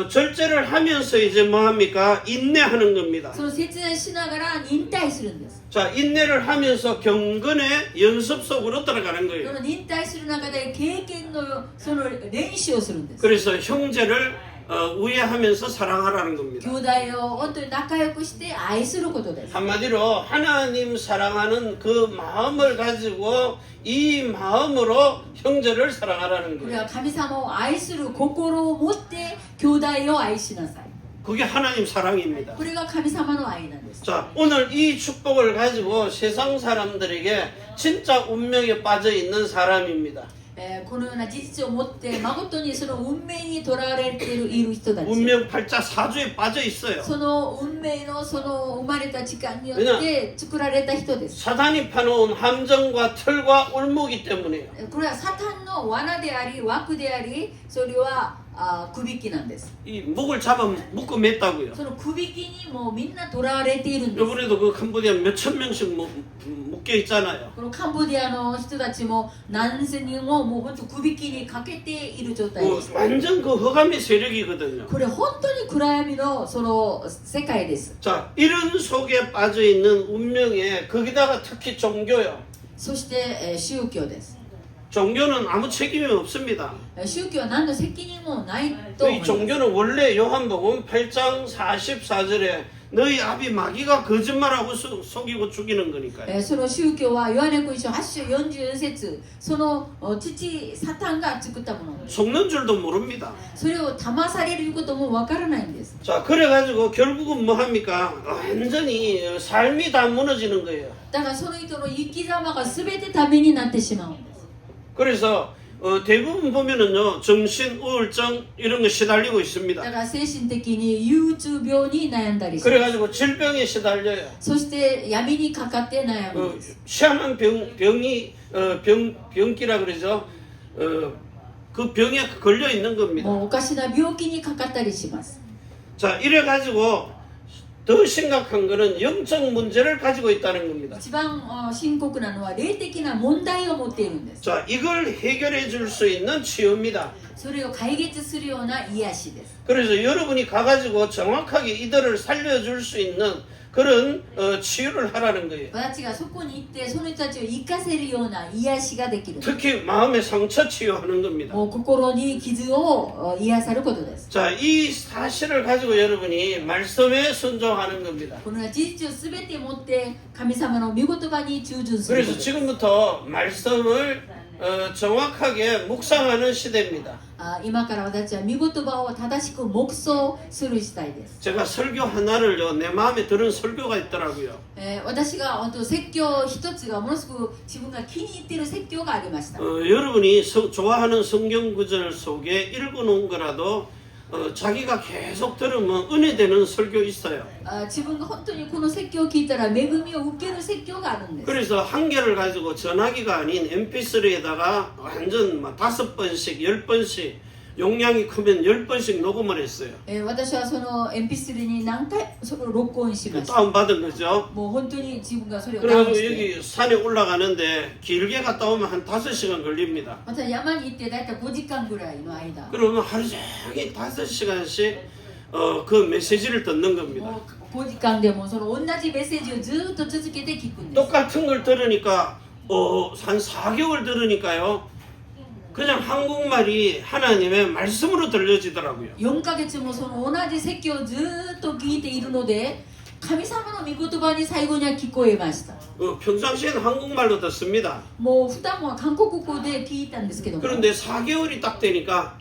절제를 하면서 이제 뭐 합니까? 인내하는 겁니다. その節罪しながら忍耐するんです。 자, 인내를 하면서 경건의 연습 속으로 들어가는 そ 거예요. の忍耐する中で経験のその練習をするんです。 그래서 형제를 우애하면서 사랑하라는 兄 겁니다. 弟を本当に仲良くして愛することです。 한마디로 하나님 사랑하는 그 마음을 가지고 이 마음으로 형제를 사랑하라는 これ 거예요. は神様を愛する心を持って兄弟を愛しなさい。 그게 하나님 사랑입니다. これが神様の愛なんです。 자, 오늘 이 축복을 가지고 세상 사람들에게 진짜 운명에 빠져 있는 사람입니다. このような事実を持って誠にその運命にとらわれている人たち、 운명 팔자 사주에 빠져 있어요. その運命のその生まれた時間によって作られた人です。 사단이 파놓은 함정과 틀과 올무기 때문에요. これはサタンの罠であり枠であり、それはくびきなんです。 이 목을 잡아 묶어 맸다고요. そのくびきにもうみんなとらわれているんです。 이번에도 그 캄보디아 몇천 명씩 묶여 있잖아요. このカンボジアの人たちも何千人をもう本当くびきにかけている状態です。 완전 그 허감의 세력이거든요. これ本当に暗闇のその世界です。 자, 이런 속에 빠져 있는 운명에 거기다가 특히 종교요. そして、宗教です。 종교는 아무 책임이 없습니다. 宗教は何の責任もないと思い 이 ます。 종교는 원래 요한복음 8장 44절에 너희 아비 마귀가 거짓말하고 속이고 죽이는 거니까요. その宗教はヨハネ福音書8章44節、その父サタンが作ったものです。 속는 줄도 모릅니다. それを騙されることもわからないんです。 자, 그래가지고 결국은 뭐 합니까? 완전히 삶이 다 무너지는 거예요. だからその人の生き様が全てダメになってしまうんです。 그래서 대부분 보면은요 정신 우울증 이런 거 시달리고 だ 있습니다. から精神的に憂鬱病に悩んだりします。 그래가지고 질병에 시달려요. そして闇にかかって悩むんです。 희한한 병기라 그러죠. 그 병에 걸려 있는 겁니다. もうおかしな病気にかかったりします。 자, 이래가지고 더 심각한 것은 영적 문제를 가지고 있다는 겁니다. 一番深刻なのは霊的な問題を持っているんです。 자, 이걸 해결해 줄 수 있는 치유입니다. それを解決するような癒しです。 그래서 여러분이 가가지고 정확하게 이들을 살려줄 수 있는 그런 치유를 하라는 거예요. 私がそこに行ってその人たちを生かせるような癒しができる。 특히 마음의 상처 치유하는 겁니다. もう心に傷を癒さることです。 자, 이 사실을 가지고 여러분이 말씀에 순종하는 겁니다. この事実をすべて持って神様の御言葉に忠順するこ 그래서 とです。 지금부터 말씀을 정확하게 묵상하는 시대입니다. 今から私は御言葉を正しく黙想する時代です。 제가 설교 하나를요, 내 마음에 드는 설교가 있더라고요. 私が本当説教一つがものすごく自分が気に入っている説教がありました。 여러분이 좋아하는 성경 구절 속에 읽어놓은 거라도 자기가 계속 들으면 은혜되는 설교 있어요. 自分が本当にこの説教を聞いたら恵みを受ける説教があるんです。 그래서 한 개를 가지고 전화기가 아닌 MP3에다가 완전 5번씩 10번씩 용량이 크면 10번씩 녹음을 했어요. 私はその鉛筆に何回それを録音しました。 다운받은 거죠. もう本当に自分がそれをダウン 그래가지고 して 여기 산에 올라가는데 길게 갔다 오면 한 5시간 걸립니다. また山に行ってだいたい5時間ぐらいの間、 그러면 하루 종일 5시간씩 그 메시지를 듣는 겁니다. もう5時間でもその同じメッセージをずっと続けて聞くんです。 똑같은 걸 들으니까 한 4개월 들으니까요. 그냥 한국말이 하나님의 말씀으로 들려지더라고요. 4ヶ月もその同じ説教をずっと聞いているので、神様の御言葉に最後には聞こえました。 평상시에는 한국말로 듣습니다. もう普段は韓国語で聞いたんですけども、 그런데 4개월이 딱 되니까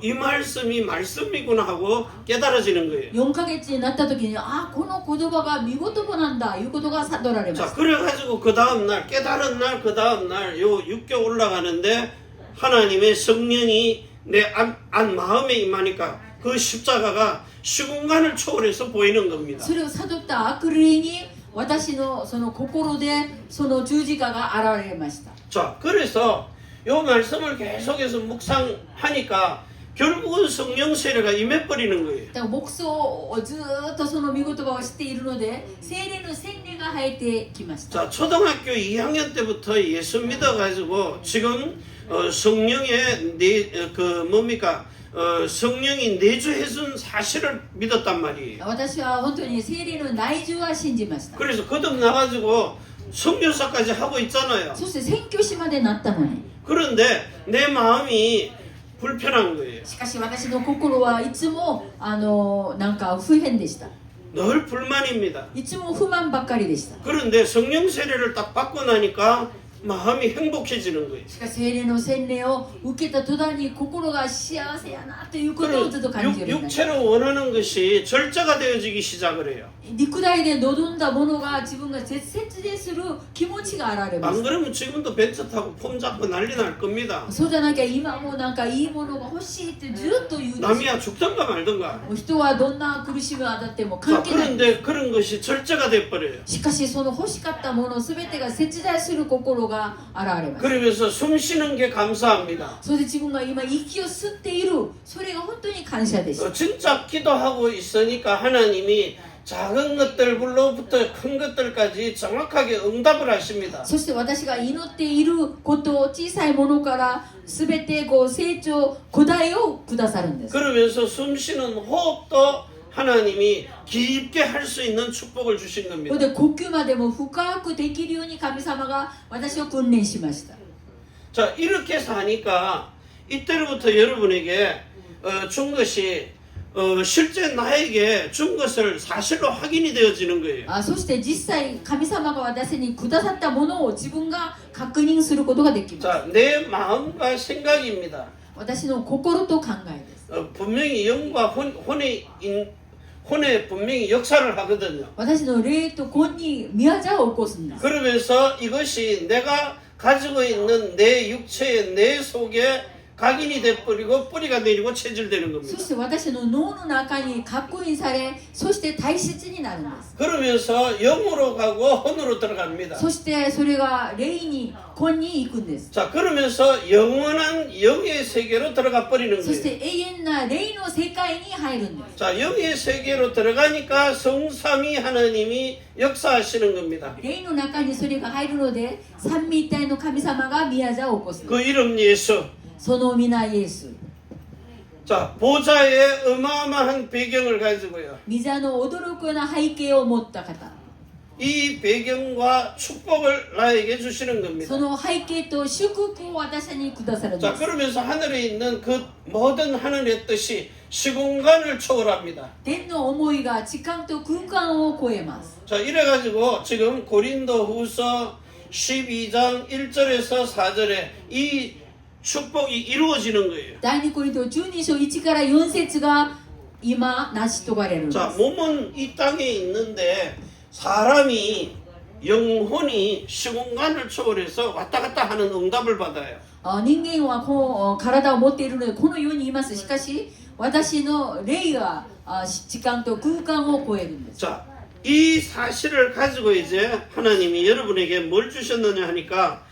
이 말씀이 말씀이구나 하고 깨달아지는 거예요. 4ヶ月になった時に、この言葉が御言葉なんだいうことが悟られまし 자, た。 그래가지고 그 다음날 깨달은 날 그 다음날 요 6개월 올라가는데 하나님의 성령이 내 안 마음에 임하니까 그 십자가가 시공간을 초월해서 보이는 겁니다. それを悟った悪霊に私のその心でその十字架が現れました。 자, 그래서 요 말씀을 계속해서 묵상하니까 결국은 성령 세례가 임해버리는 거예요. だから牧草をずっとその御言葉を知っているので、聖霊の洗礼が生えてきました。 자, 초등학교 2학년 때부터 예수 믿어가지고 지금 성령의 성령이 내주해준 사실을 믿었단 말이에요. 私は本当に聖霊の内住は信じました。 그래서 거듭나가지고 선교사까지 하고 있잖아요. そして宣教師までなったのに、 그런데 내 마음이 불편한 거예요. しかし私の心はいつもなんか不変でした。 늘 불만입니다. いつも不満ばっかりでした。 그런데 성령 세례를 딱 받고 나니까 마음이 행복해지는 거예요. しかし聖霊の洗礼を受けた途端に心が幸せやなということをずっと感じるようになりました。 육체로 원하는 것이 절자가 되어지기 시작을 해요. 肉体で望んだものが自分が絶絶でする気持ちが現れま 안 す。 그러면 지금도 벤츠 타고 폼 잡고 난리 날 겁니다. そうじゃなきゃ今もなんかいいものが欲しいってずっと言うんです。 남이야 죽던가 말던가. もう人はどんな苦しみがあっても 자, 関係ない。 그런데 그런 것이 절자가 돼버려요. しかしその欲しかったもの全てが切断する心が現れます。 그러면서 숨 쉬는 게 감사합니다. それで自分が今息を吸っている、それが本当に感謝でした。 진짜 기도하고 있으니까 하나님이 작은 것들로부터 큰 것들까지 정확하게 응답을 하십니다. そして私が祈っていることを小さいものから全て成長答えをくださるんです。 그러면서 숨 쉬는 호흡도 하나님이 깊게 할 수 있는 축복을 주신 それ 겁니다. で呼吸までも深くできるように神様が私を訓練しました。 자, 이렇게 사니까 이때로부터 여러분에게 준 것이 실제 나에게 준 것을 사실로 확인이 되어지는 거예요. そして実際神様が私にくださったものを自分が確認することができます。 자, 내 마음과 생각입니다. 私の心と考えです。 분명히 영과 혼에 분명히 역사를 하거든요. 私の霊と魂に宮座を起こすんです。 그러면서 이것이 내가 가지고 있는 내 육체의 내 속에 각인이 돼버리고 뿌리가 내리고 체질되는 そ 겁니다. して私の脳の中に刻印され、そして体質になるんです。 그러면서 영으로 가고 혼으로 들어갑니다. そしてそれが霊に魂に行くんです。 자, 그러면서 영원한 영의 세계로 들어가 버리는 そし 거예요. て永遠な霊の世界に入るんです。 자, 영의 세계로 들어가니까 성삼위 하나님이 역사하시는 겁니다. 霊の中にそれが入るので、三位一体の神様が宮座を起こす。 그 이름 예수. その皆イエス。 자, 보좌의 어마어마한 배경을 가지고요. 御座の驚くような背景を持った方。 이 배경과 축복을 나에게 주시는 そ 겁니다. の背景と祝福を私にくださるんで 자, す。 그러면서 하늘에 있는 그 모든 하늘의 뜻이 시공간을 초월합니다. 天の思いが時間と空間を超えます。 자, 이래가지고 지금 고린도 후서 12장 1절에서 4절에 이 축복이 이루어지는 거예요. 第二コリント12章1から4節が今成し遂がれるんです。 자, 몸은 이 땅에 있는데 사람이 영혼이 시공간을 초월해서 왔다 갔다 하는 응답을 받아요. 人間はこう体を持っているのでこのように言います。しかし私の霊が時間と空間を超えるんです。 자, 이 사실을 가지고 이제 하나님이 여러분에게 뭘 주셨느냐 하니까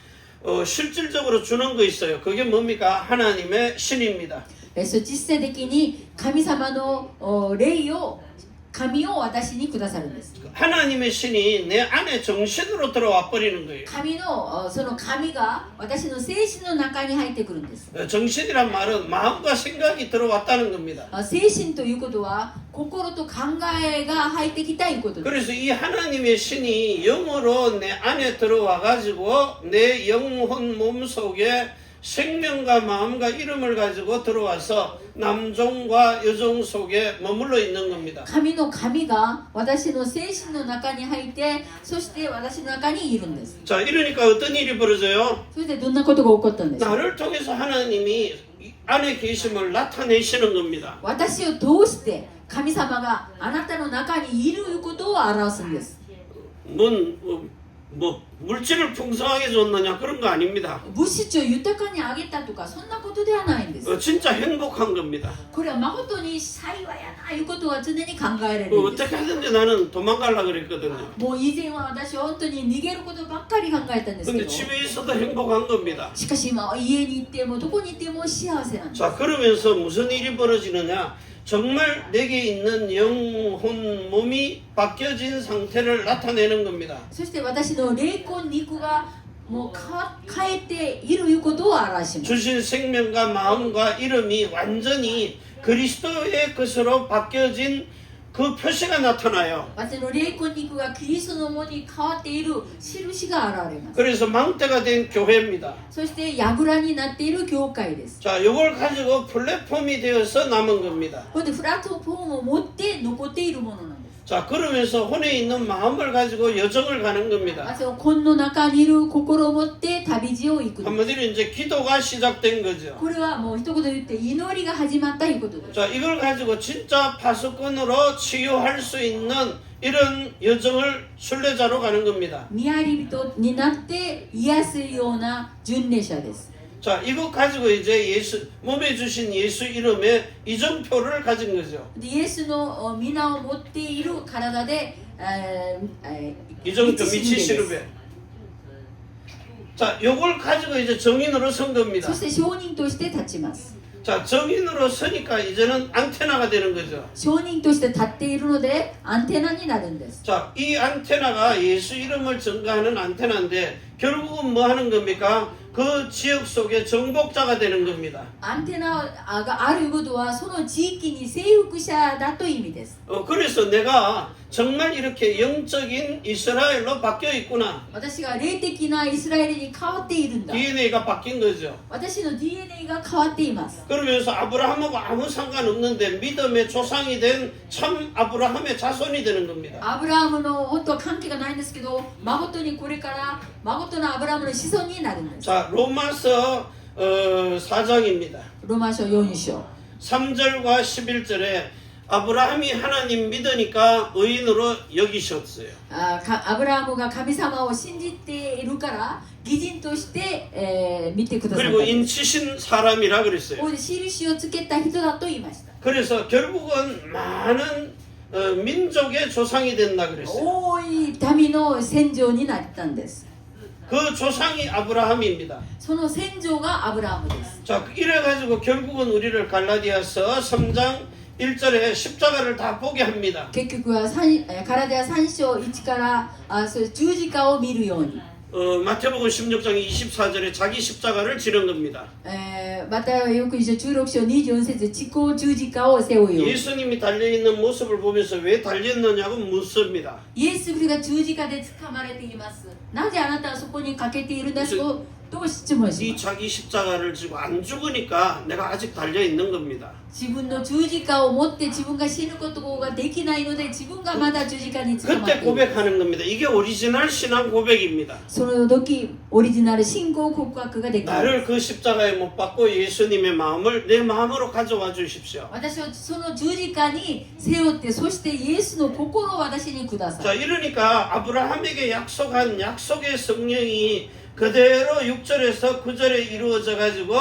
실질적으로 주는 거 있어요. 그게 뭡니까? 하나님의 신입니다. 実際的に神様の霊を神を私にくださるんです。 하나님의 신이 내 안에 정신으로 들어와 버리는 거예요. 神のその神が私の精神の中に入ってくるんです。 정신이란 말은 마음과 생각이 들어왔다는 겁니다. 精神ということは心と考えが入ってきたいうことです。 그래서 이 하나님의 신이 영으로 내 안에 들어와 가지고 내 영혼 몸 속에 생명과 마음과 이름을 가지고 들어와서 남종과 여종 속에 머물러 있는 겁니다. 神の神が私の精神の中に入ってそして私の中にいるんです。 자, 이러니까 어떤 일이 벌어져요? それでどんなことが起こったんですか。 나를 통해서 하나님이 안에 계심을 나타내시는 겁니다. 私を通して神様があなたの中にいることを表すんです。 뭐 물질을 풍성하게 줬느냐 그런 거 아닙니다. 物質を豊かにあげたとかそんなことではないんです。 진짜 행복한 겁니다. これは誠に幸いやないうことは常に考えられるんです。 어떻게 하든지 나는 도망가려고 그랬거든요. もう以前は私は本当に逃げることばっかり考えたんですけ 근데 ど、 집에 있어도 행복한 겁니다. しかし今は家に行ってもどこに行っても幸せなんです。 자, 그러면서 무슨 일이 벌어지느냐? 정말 내게 있는 영혼 몸이 바뀌어진 상태를 나타내는 겁니다. そして私の霊魂肉がもう変えているいうことを表します。 주신 생명과 마음과 이름이 완전히 그리스도의 것으로 바뀌어진 그 표시가 나타나요. 私の霊魂肉がキリストのものに変わっている印が現れます。 그래서 망대가 된 교회입니다. そして櫓になっている教会です。 자, 이걸 가지고 플랫폼이 되어서 남은 겁니다. これでプラットフォームを持って残っているものなんです。 자, 그러면서 혼에 있는 마음을 가지고 여정을 가는 겁니다. 私は魂の中にいる心を持って旅路を行く。 한마디로 이제 기도가 시작된 거죠. これはもう一言で言って祈りが始まったいうことです。 자, 이걸 가지고 진짜 파수꾼으로 치유할 수 있는 이런 여정을 순례자로 가는 겁니다. 見り人になって癒すような巡礼者です。 자, 이거 가지고 이제 예수 몸에 주신 예수 이름의 이정표를 가진 거죠. でイエスの皆を持っている体で、이정표 道しるべ 미치 です。 시루베. 자, 요걸 가지고 이제 정인으로 선 겁니다. そして証人として立ちます。 자, 정인으로 서니까 이제는 안테나가 되는 거죠. 証人として立っているのでアンテナになるんです。 자, 이 안테나가 예수 이름을 전가하는 안테나인데 결국은 뭐 하는 겁니까? 그 지역 속에 정복자가 되는 겁니다. アンテナがあることはその地域に征服者だという意味です。 그래서 내가 정말 이렇게 영적인 이스라엘로 바뀌어 있구나. 私が霊的なイスラエルに変わっているんだ。 DNA가 바뀐 거죠. 私の DNA が変わっています。 그러면서 아브라함하고 아무 상관없는데 믿음의 조상이 된 참 아브라함의 자손이 되는 겁니다. アブラハムの本当は関係がないんですけど、誠にこれから誠のアブラハムの子孫になるんです。 자, 로마서 4장입니다. ローマ書4章。 3절과 11절에 아브라함이 하나님 믿으니까 의인으로 여기셨어요. アブラハムが神様を信じているから義人として、見てくださった 그리고 인치신 사람이라 그랬어요. ここで印をつけた人だと言いました 그래서 결국은 많은 민족의 조상이 된다 그랬어요. 多い民の先祖になったんです 그 조상이 아브라함입니다. その先祖がアブラハムです 자, 이래가지고 결국은 우리를 갈라디아서 3장 1절에 십자가를 다 보게 합니다. 結局はカラデア3章1からそういう十字架を見るように 마태복음 16장 24절에 자기 십자가를 지른 겁니다. またよく一緒16章24節自己十字架を背負うように 예수님이 달려있는 모습을 보면서 왜 달렸느냐고 묻습니다. イエスが十字架で掴まれていますなぜあなたはそこにかけているんだと質問し 이 ます 자기 십자가를 지고 안 죽으니까 내가 아직 달려있는 겁니다. 自分の十字架を持って自分が死ぬことができないので自分がまだ十字架に捕まって 그때 いる 고백하는 겁니다. 이게 오리지널 신앙 고백입니다. その時オリジナル信仰告白ができる 나를 그 십자가에 못 박고 예수님의 마음을 내 마음으로 가져와 주십시오. 私はその十字架に背負ってそしてイエスの心を私にくださ 자, い 이러니까 아브라함에게 약속한 약속의 성령이 그대로 6절에서 9절에 이루어져 가지고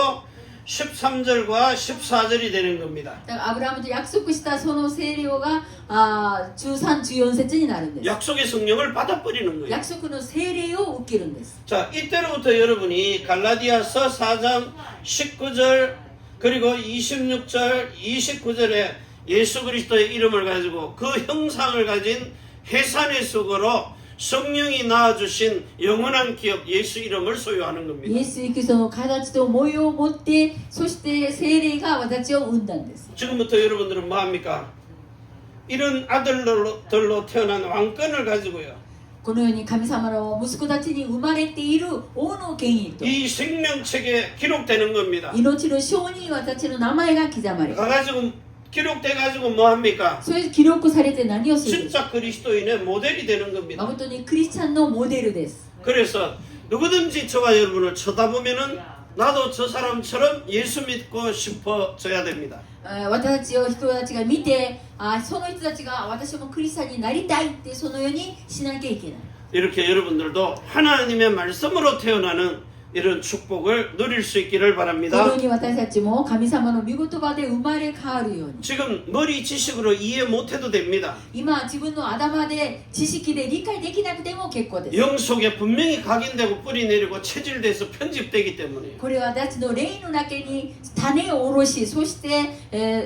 13절과 14절이 되는 겁니다. だからアブラハムと約束したその聖霊が13、14節になるんです 약속의 성령을 받아버리는 거예요. 約束の聖霊を受けるんです 자, 이때로부터 여러분이 갈라디아서 4장 19절 그리고 26절, 29절에 예수 그리스도의 이름을 가지고 그 형상을 가진 해산의 속으로 성령이 낳아주신 영원한 기업 예수 이름을 소유하는 イ 겁니다. エス・キリストの形と模様を持ってそして聖霊が私を生んだんです 지금부터 여러분들은 뭐합니까? 이런 아들들로 태어난 왕권을 가지고요. このように神様の息子たちに生まれている王の権威と 이 생명책에 기록되는 겁니다. 命の章に私の名前が刻まれ 가가지고 기록돼가지고 뭐합니까? それ記録されて何をする 진짜 그리스도인의 모델이 되는 겁니다. 誠にクリスチャンのモデルです 그래서 누구든지 저와 여러분을 쳐다보면은 나도 저 사람처럼 예수 믿고 싶어져야 됩니다. 私たちを人たちが見てその人たちが私もクリスチャンになりたいってそのようにしなきゃいけない 이렇게 여러분들도 하나님의 말씀으로 태어나는 이런 축복을 누릴 수 있기를 このよ 바랍니다. うに私たちも神様の御言葉で生まれ変わるように 지금 머리 지식으로 이해 못해도 됩니다. 今自分の頭で知識で理解できなくても結構です 영 속에 분명히 각인되고 뿌리 내리고 체질돼서 편집되기 때문에 これは私の霊の中に種を下ろしそして、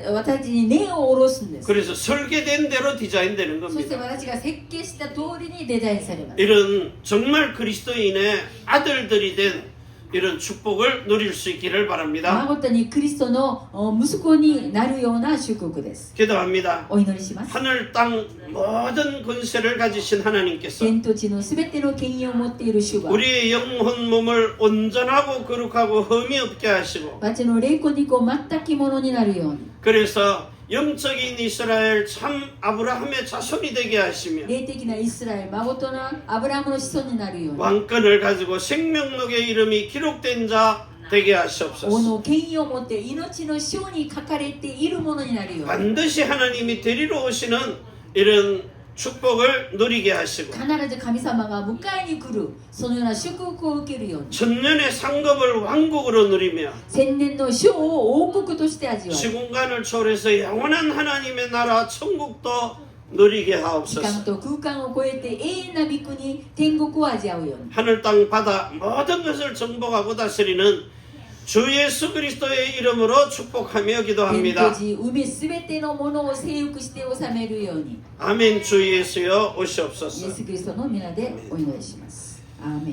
私たちに根を下ろすんです 그래서 설계된 대로 디자인되는 そして 겁니다. 私が設計した通りにデザインされます 이런 정말 그리스도인의 아들들이 된 이런 축복을 누릴 수 있기를 바랍니다. 誠にクリストの息子になるような祝福です 기도합니다. お祈りします 하늘 땅 모든 권세를 가지신 하나님께서 天と地のすべての権威を持っている主が 우리의 영혼 몸을 온전하고 거룩하고 흠이 없게 하시고 私の霊魂肉を全きものになるように 그래서 영적인 이스라엘 참 아브라함의 자손이 되게 하시며 霊的なイスラエル誠なアブラハムの子孫になるように 왕권을 가지고 생명록의 이름이 기록된 자 되게 王 하시옵소서. の権威を持って命の章に書かれているものになるように 반드시 하나님이 데리러 오시는 이런 축복을 누리게 하시고 必ず神様が迎えに来るそのような祝福を受けるように 천년의 상급을 왕국으로 누리며 千年の章を王国として味わう 시공간을 초월해서 영원한 하나님의 나라 천국도 누리게 時間 하옵소서. と空間を超えて永遠な御国天国を味わうように 하늘 땅 바다 모든 것을 정복하고 다스리는 주 예수 그리스도의 이름으로 축복하며 天と 기도합니다. 地海すべてのものを征服して治めるように 아멘. 주 예수여 イエ 오시옵소서. ス・キリストの皆でお祈りします。アーメン。